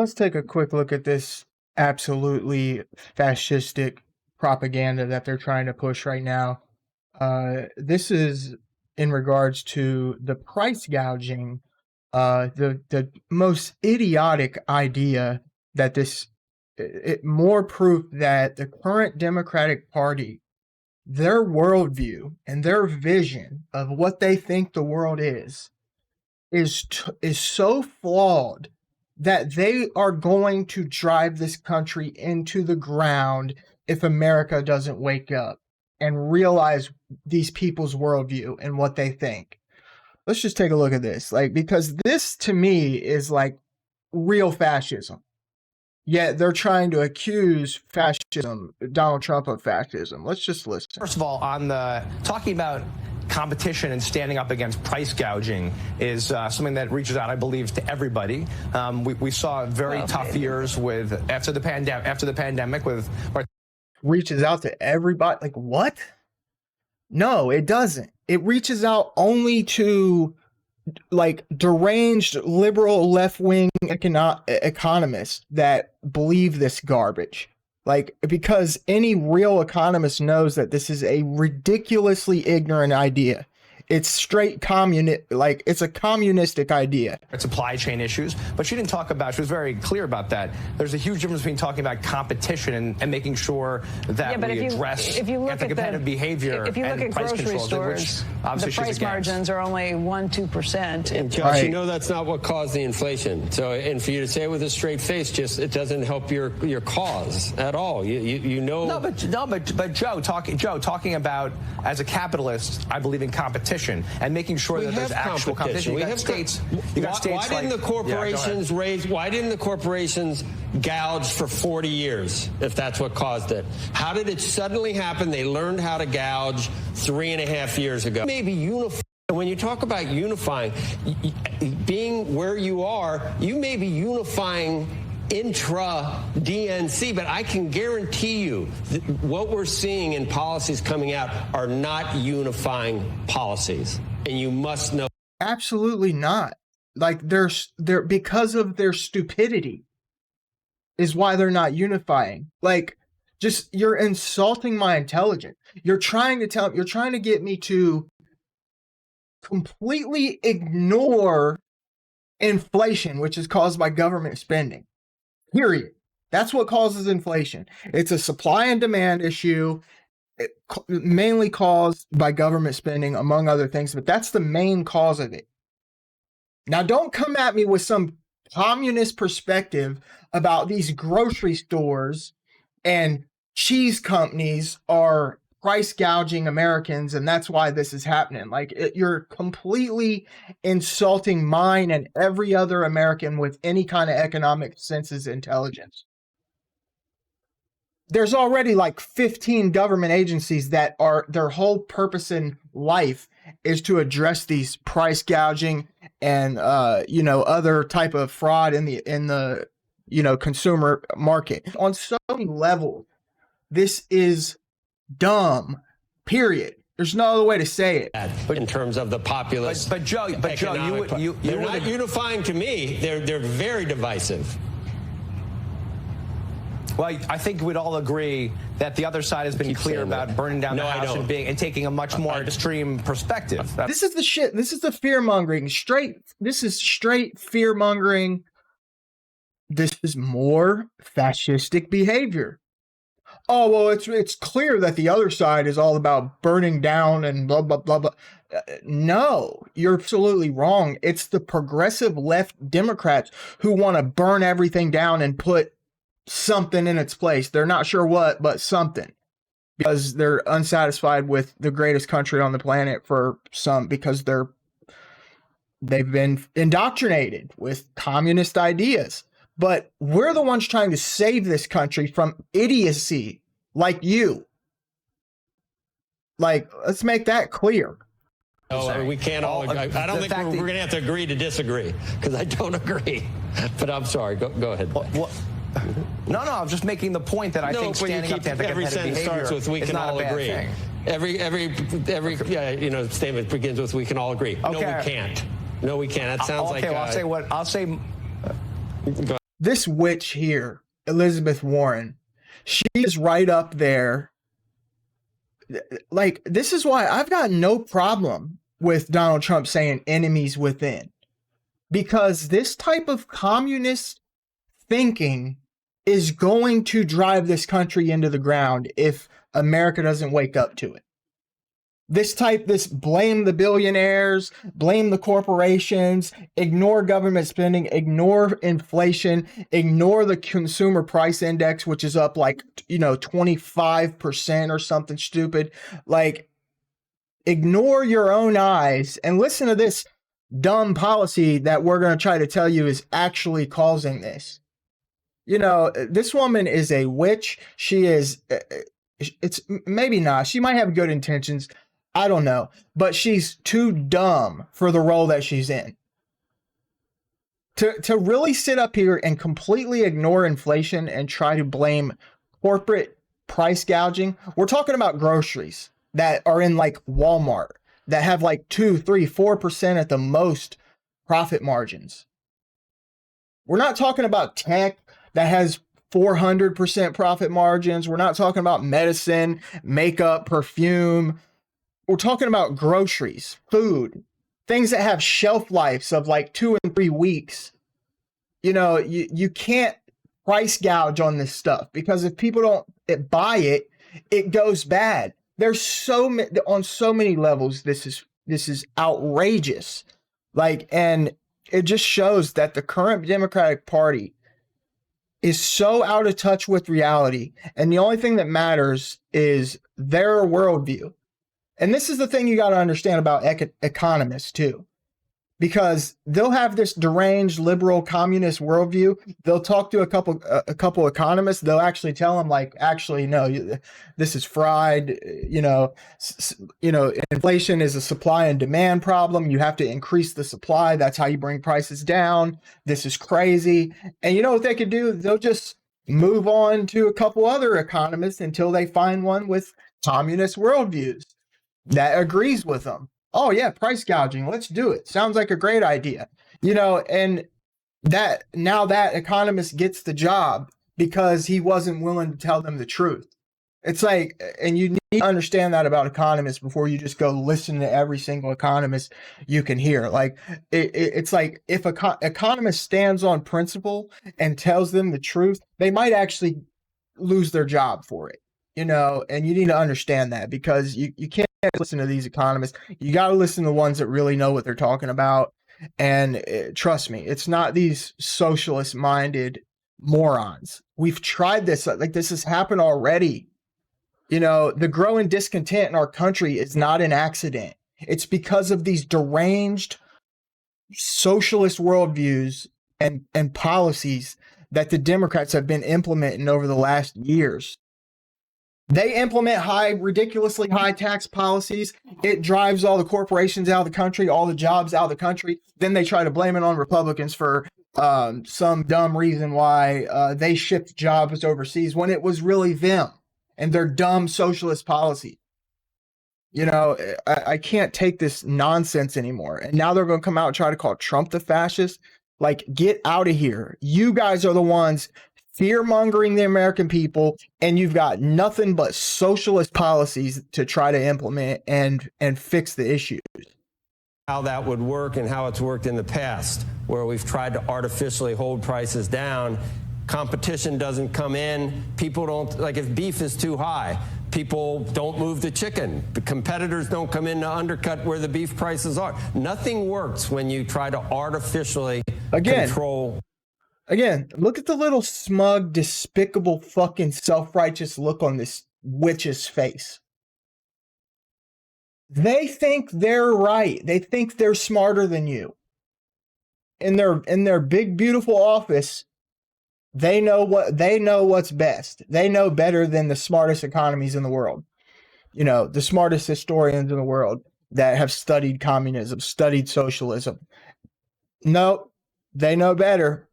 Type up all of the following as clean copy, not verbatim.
let's take a quick look at this absolutely fascistic propaganda that they're trying to push right now. This is in regards to the price gouging, the most idiotic idea that more proof that the current Democratic Party, their worldview and their vision of what they think the world is so flawed that they are going to drive this country into the ground if America doesn't wake up and realize these people's worldview and what they think. Let's just take a look at this, because this to me is like real fascism. Yet they're trying to accuse Donald Trump of fascism. Let's just listen. First of all, on the talking about competition and standing up against price gouging is something that reaches out, I believe, to everybody. We saw very tough years after the pandemic reaches out to everybody. Like, what? No, it doesn't. It reaches out only to deranged liberal left-wing economists that believe this garbage. Because any real economist knows that this is a ridiculously ignorant idea. It's straight communist, it's a communistic idea. Supply chain issues, but she didn't talk about, she was very clear about that. There's a huge difference between talking about competition and making sure that we address anti-competitive behavior. If you look at grocery stores, the price margins are only 1-2%. And Josh, you know that's not what caused the inflation. So, and for you to say it with a straight face, it doesn't help your cause at all. You know. But Joe, talking about, as a capitalist, I believe in competition and making sure that there's actual competition. Why didn't the corporations gouge for 40 years if that's what caused it? How did it suddenly happen? They learned how to gouge 3.5 years ago. Maybe unifying. When you talk about unifying, being where you are, you may be unifying intra-DNC, but I can guarantee you that what we're seeing in policies coming out are not unifying policies, and you must know. Absolutely not. They're because of their stupidity is why they're not unifying. You're insulting my intelligence. You're trying to get me to completely ignore inflation, which is caused by government spending. Period. That's what causes inflation. It's a supply and demand issue, mainly caused by government spending, among other things, but that's the main cause of it. Now, don't come at me with some communist perspective about these grocery stores and cheese companies are price gouging Americans, and that's why this is happening. You're completely insulting mine and every other American with any kind of economic senses intelligence. There's already 15 government agencies that are their whole purpose in life is to address these price gouging and other type of fraud in the consumer market. On so many levels, this is dumb, period. There's no other way to say it. But in terms of the populist, but Joe, they're not unifying to me. They're very divisive. Well, I think we'd all agree that the other side has been clear about burning down the house and taking a much more extreme perspective. This is the shit. This is the fear mongering. This is straight fear mongering. This is more fascistic behavior. Oh, well, it's clear that the other side is all about burning down and blah, blah, blah, blah. No, you're absolutely wrong. It's the progressive left Democrats who want to burn everything down and put something in its place. They're not sure what, but something. Because they're unsatisfied with the greatest country on the planet because they've been indoctrinated with communist ideas. But we're the ones trying to save this country from idiocy like you. Let's make that clear. No, we can't all agree. I don't think we're going to have to agree to disagree, because I don't agree. But I'm sorry. Go ahead. No, I'm just making the point that I think standing up to anti-competitive behavior starts with we can all agree. Thing. Every statement begins with we can all agree. Okay. No, we can't. No, we can't. That sounds like. I'll say. this witch here, Elizabeth Warren, she is right up there. Like, this is why I've got no problem with Donald Trump saying enemies within, because this type of communist thinking is going to drive this country into the ground if America doesn't wake up to it. This blame the billionaires, blame the corporations, ignore government spending, ignore inflation, ignore the consumer price index, which is up like, 25% or something stupid. Like, ignore your own eyes and listen to this dumb policy that we're going to try to tell you is actually causing this. This woman is a witch. She is, it's maybe not. She might have good intentions. I don't know, but she's too dumb for the role that she's in. To really sit up here and completely ignore inflation and try to blame corporate price gouging. We're talking about groceries that are in like Walmart that have like 2, 3, 4% at the most profit margins. We're not talking about tech that has 400% profit margins. We're not talking about medicine, makeup, perfume. We're talking about groceries, food, things that have shelf lives of like 2 and 3 weeks. You can't price gouge on this stuff, because if people don't buy it, it goes bad. There's on so many levels. This is outrageous. And it just shows that the current Democratic Party is so out of touch with reality. And the only thing that matters is their worldview. And this is the thing you got to understand about economists too, because they'll have this deranged liberal communist worldview. They'll talk to a couple economists. They'll actually tell them like, actually, no, this is fried. Inflation is a supply and demand problem. You have to increase the supply. That's how you bring prices down. This is crazy. And you know what they could do? They'll just move on to a couple other economists until they find one with communist worldviews that agrees with them. Oh yeah, price gouging, let's do it. Sounds like a great idea. And that now that economist gets the job because he wasn't willing to tell them the truth. It's like, and you need to understand that about economists before you just go listen to every single economist you can hear. Like, it's like if an economist stands on principle and tells them the truth, they might actually lose their job for it. And you need to understand that, because you can't listen to these economists. You got to listen to the ones that really know what they're talking about. And trust me, it's not these socialist minded morons. We've tried this. Like, this has happened already. The growing discontent in our country is not an accident. It's because of these deranged socialist worldviews and policies that the Democrats have been implementing over the last years. They implement ridiculously high tax policies. It drives all the corporations out of the country, all the jobs out of the country. Then they try to blame it on Republicans for some dumb reason why they shipped jobs overseas, when it was really them and their dumb socialist policy. I can't take this nonsense anymore. And now they're going to come out and try to call Trump the fascist. Like, get out of here. You guys are the ones fear-mongering the American people, and you've got nothing but socialist policies to try to implement and fix the issues. How that would work and how it's worked in the past, where we've tried to artificially hold prices down. Competition doesn't come in. People don't, like, if beef is too high, people don't move the chicken. The competitors don't come in to undercut where the beef prices are. Nothing works when you try to artificially control. Again, look at the little smug, despicable, fucking self-righteous look on this witch's face. They think they're right. They think they're smarter than you. In their big, beautiful office, they know what's best. They know better than the smartest economies in the world. The smartest historians in the world that have studied communism, studied socialism. No, they know better.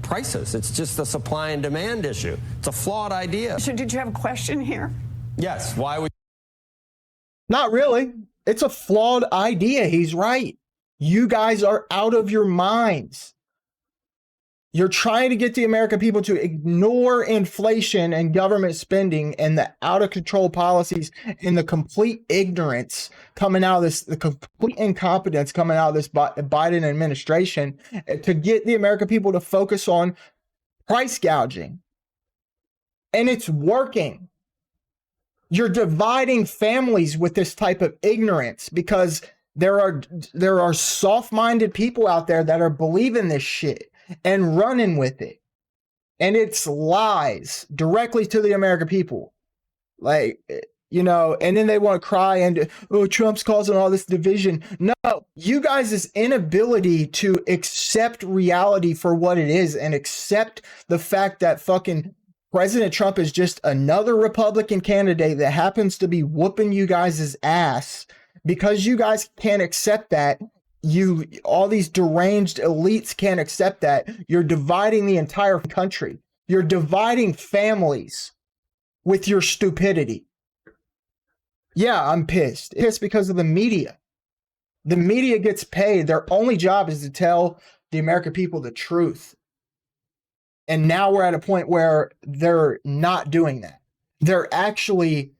Prices. It's just a supply and demand issue. It's a flawed idea. So did you have a question here? Yes. Why would? Not really. It's a flawed idea. He's right. You guys are out of your minds. You're trying to get the American people to ignore inflation and government spending and the out of control policies and the complete ignorance coming out of this, the complete incompetence coming out of this Biden administration, to get the American people to focus on price gouging. And it's working. You're dividing families with this type of ignorance because there are soft-minded people out there that are believing this shit and running with it. And it's lies directly to the American people. Like, you know, and then they want to cry and, oh, Trump's causing all this division. No, you guys' inability to accept reality for what it is and accept the fact that fucking President Trump is just another Republican candidate that happens to be whooping you guys' ass. Because you guys can't accept that, all these deranged elites can't accept that, you're dividing the entire country. You're dividing families with your stupidity. Yeah, I'm pissed. It's because of the media. The media gets paid. Their only job is to tell the American people the truth. And now we're at a point where they're not doing that. They're actually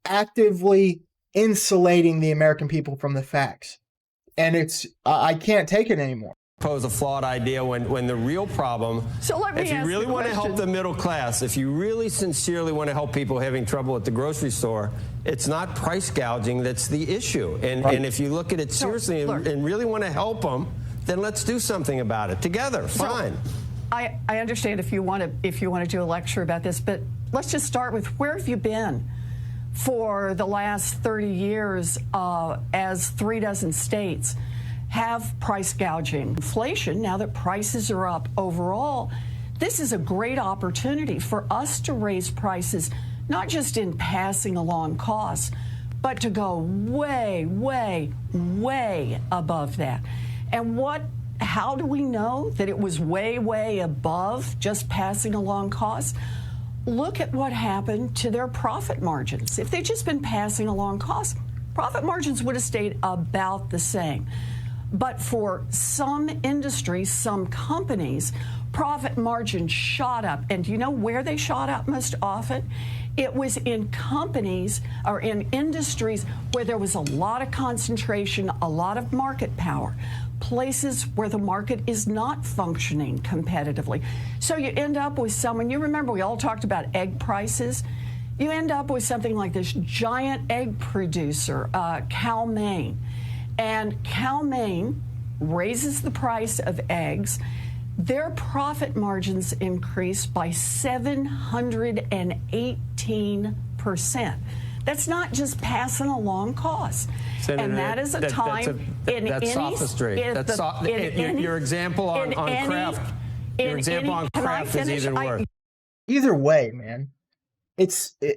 actively insulating the American people from the facts. And I can't take it anymore. Pose a flawed idea when the real problem, so let me if you really want to help the middle class, if you really sincerely want to help people having trouble at the grocery store, it's not price gouging that's the issue. And, right. And if you look at it seriously and really want to help them, then let's do something about it together. Fine. I understand if you want to do a lecture about this, but let's just start with, where have you been for the last 30 years as 36 states have price gouging? Inflation, now that prices are up overall, this is a great opportunity for us to raise prices, not just in passing along costs, but to go way, way, way above that. And how do we know that it was way, way above just passing along costs? Look at what happened to their profit margins. If they'd just been passing along costs, profit margins would have stayed about the same. But for some industries, some companies, profit margins shot up. And do you know where they shot up most often? It was in companies or in industries where there was a lot of concentration, a lot of market power, places where the market is not functioning competitively. So you end up with someone, you remember we all talked about egg prices. You end up with something like this giant egg producer, Cal-Maine. And Cal-Maine raises the price of eggs. Their profit margins increased by 718%. That's not just passing along costs. Senator, and that is a time that's sophistry. Your example on Kraft. Your example on Kraft is even worse. Either way, man,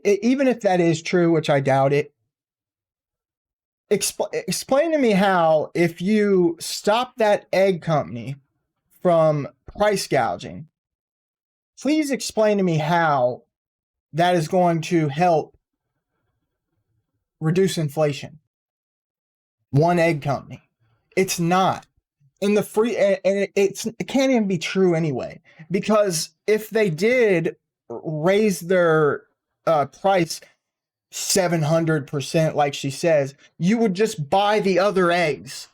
even if that is true, which I doubt it. Explain to me how, if you stop that egg company from price gouging, please explain to me how that is going to help reduce inflation. One egg company. It's not. In the free, and it can't even be true anyway, because if they did raise their price 700%, like she says, you would just buy the other eggs.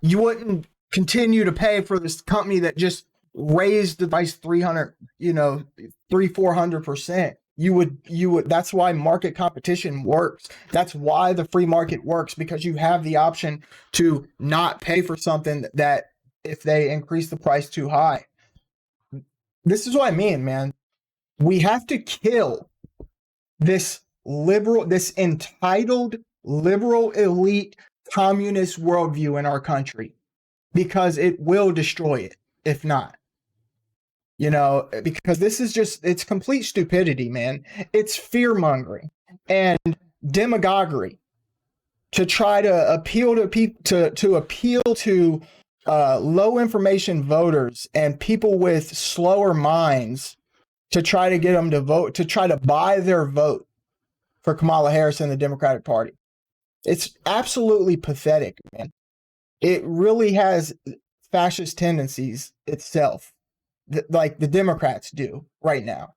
You wouldn't continue to pay for this company that just raised the price 400%. You would, that's why market competition works. That's why the free market works, because you have the option to not pay for something that if they increase the price too high. This is what I mean, man. We have to kill this entitled liberal elite communist worldview in our country, because it will destroy it if not. You know, because this is it's complete stupidity, man. It's fear-mongering and demagoguery to try to appeal to people, to appeal to low information voters and people with slower minds, to try to get them to vote, to try to buy their vote for Kamala Harris and the Democratic Party. It's absolutely pathetic, man. It really has fascist tendencies itself, like the Democrats do right now.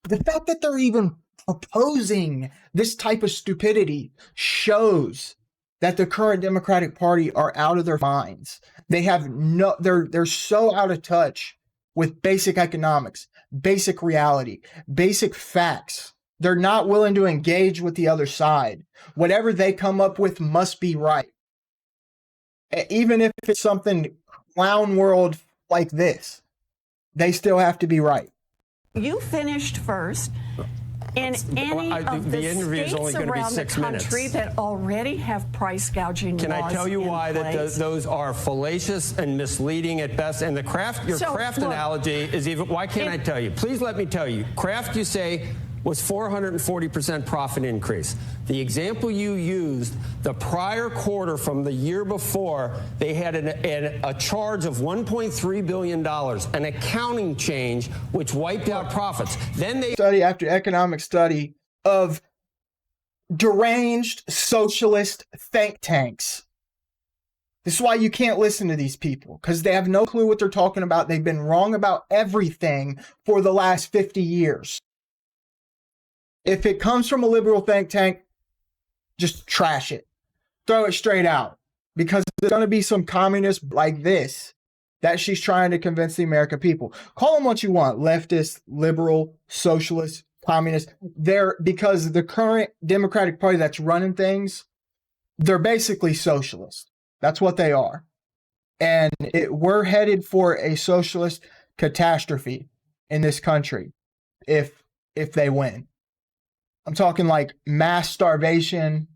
The fact that they're even proposing this type of stupidity shows that the current Democratic Party are out of their minds. They have they're so out of touch with basic economics, basic reality, basic facts. They're not willing to engage with the other side. Whatever they come up with must be right. Even if it's something clown world like this, they still have to be right. You finished first. In any of the states around the country that already have price gouging laws in place. Can I tell you why those are fallacious and misleading at best? And your Kraft analogy is even. Why can't I tell you? Please let me tell you. Kraft, you say, was 440% profit increase. The example you used, the prior quarter from the year before, they had a charge of $1.3 billion, an accounting change which wiped out profits. Then they study after economic study of deranged socialist think tanks. This is why you can't listen to these people, because they have no clue what they're talking about. They've been wrong about everything for the last 50 years. If it comes from a liberal think tank, just trash it. Throw it straight out. Because there's going to be some communists like this that she's trying to convince the American people. Call them what you want. Leftist, liberal, socialist, communist. Because the current Democratic Party that's running things, they're basically socialist. That's what they are. And we're headed for a socialist catastrophe in this country if they win. I'm talking like mass starvation,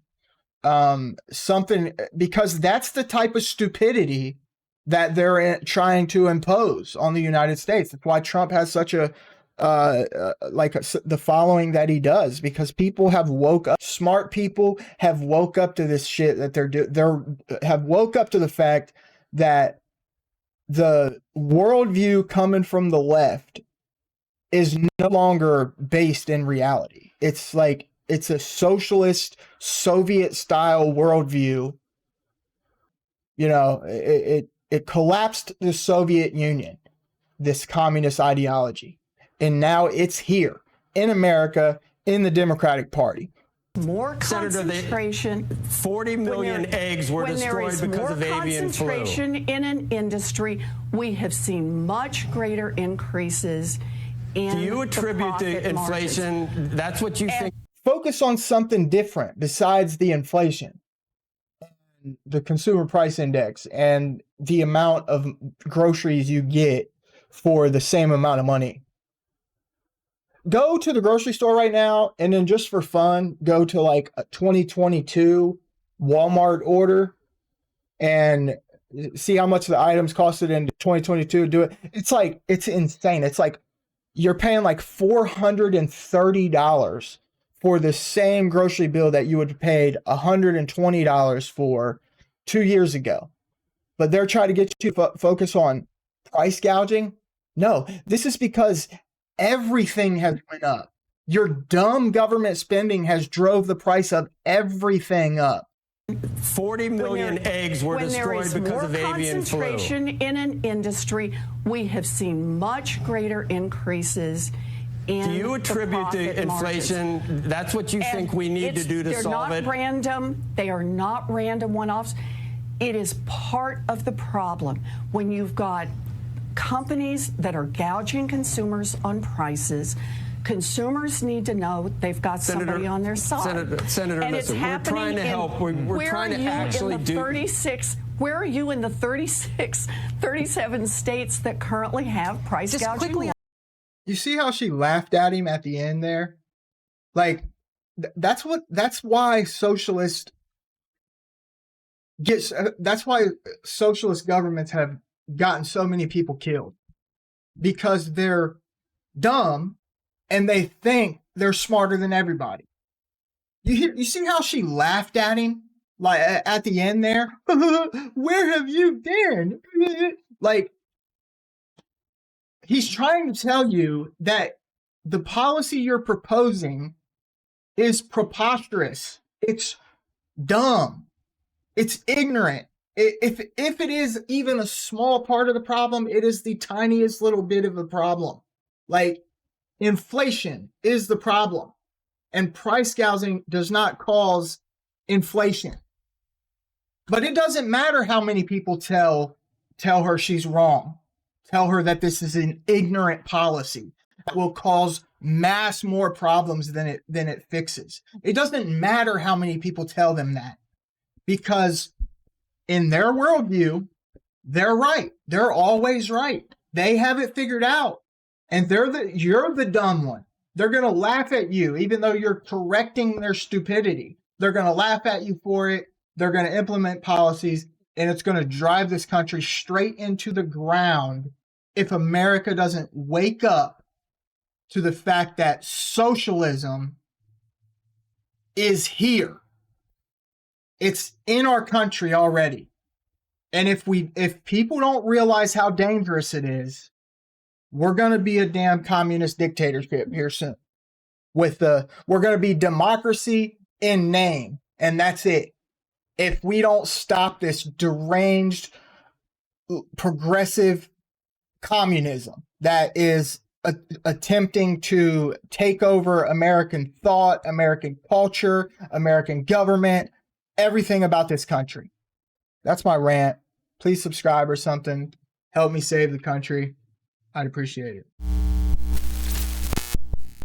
something, because that's the type of stupidity that they're trying to impose on the United States. That's why Trump has such the following that he does, because people have woke up. Smart people have woke up to this shit that have woke up to the fact that the worldview coming from the left is no longer based in reality. It's like, it's a socialist, Soviet-style worldview. You know, it collapsed the Soviet Union, this communist ideology. And now it's here in America, in the Democratic Party. More concentration. 40 million eggs were destroyed because of avian flu. When there is more concentration in an industry, we have seen much greater increases in Do you attribute the inflation? Margins. That's what you think? Focus on something different besides the inflation, the consumer price index, and the amount of groceries you get for the same amount of money. Go to the grocery store right now, and then just for fun, go to like a 2022 Walmart order and see how much the items costed in 2022. Do it. It's like, it's insane. It's like you're paying like $430 for the same grocery bill that you would have paid $120 for 2 years ago. But they're trying to get you to focus on price gouging. No, this is because everything has went up. Your dumb government spending has drove the price of everything up. 40 million eggs were destroyed because of avian flu. When there is more concentration in an industry, we have seen much greater increases in Do you attribute the inflation? Margins. That's what you think we need to do to solve it? They're not random. They are not random one-offs. It is part of the problem when you've got companies that are gouging consumers on prices. Consumers need to know they've got somebody on their side. Senator, and listen, we're trying to help. We're trying to actually do. Where are you in the 37 states that currently have price gouging laws? You see how she laughed at him at the end there? Like, that's why socialist governments have gotten so many people killed, because they're dumb and they think they're smarter than everybody. You see how she laughed at him, like at the end there? Where have you been? Like, he's trying to tell you that the policy you're proposing is preposterous. It's dumb. It's ignorant. If it is even a small part of the problem, it is the tiniest little bit of a problem. Like, inflation is the problem, and price gouging does not cause inflation. But it doesn't matter how many people tell her she's wrong, tell her that this is an ignorant policy that will cause mass more problems than it fixes. It doesn't matter how many people tell them that, because in their worldview, they're right. They're always right. They have it figured out, and you're the dumb one. They're going to laugh at you, even though you're correcting their stupidity. They're going to laugh at you for it. They're going to implement policies, and it's going to drive this country straight into the ground if America doesn't wake up to the fact that socialism is here. It's in our country already. And if people don't realize how dangerous it is, we're going to be a damn communist dictatorship here soon. We're going to be democracy in name, and that's it. If we don't stop this deranged, progressive communism that is attempting to take over American thought, American culture, American government, everything about this country. That's my rant. Please subscribe or something. Help me save the country. I'd appreciate it.